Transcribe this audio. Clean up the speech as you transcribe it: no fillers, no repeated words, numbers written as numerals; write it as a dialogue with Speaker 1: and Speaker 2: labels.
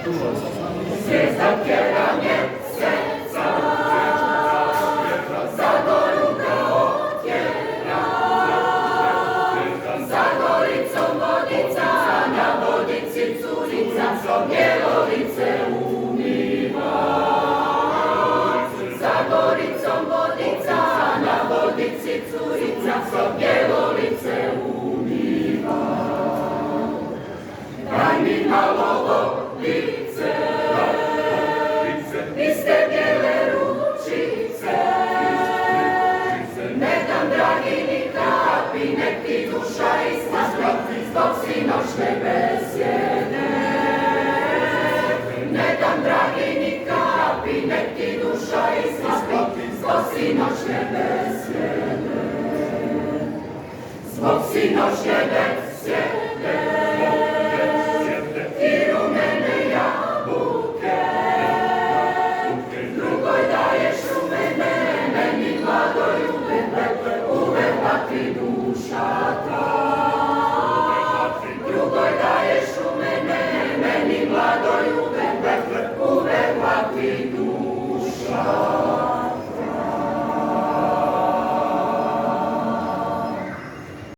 Speaker 1: Zvijezda tjera mjeseca, za goru kao tjera, za goricom vodica, na vodici curica, djelovice umiva. Za goricom vodica, na vodici curica, djelovice umiva. Daj mi malo vodice, iste bijele ručice, ne dam dragi ni kapi, nek ti duša isplati, zbog sinoćne besjede. Ne dam dragi ni kapi, nek ti duša isplati, zbog sinoćne besjede. Zbog sinoćne besjede.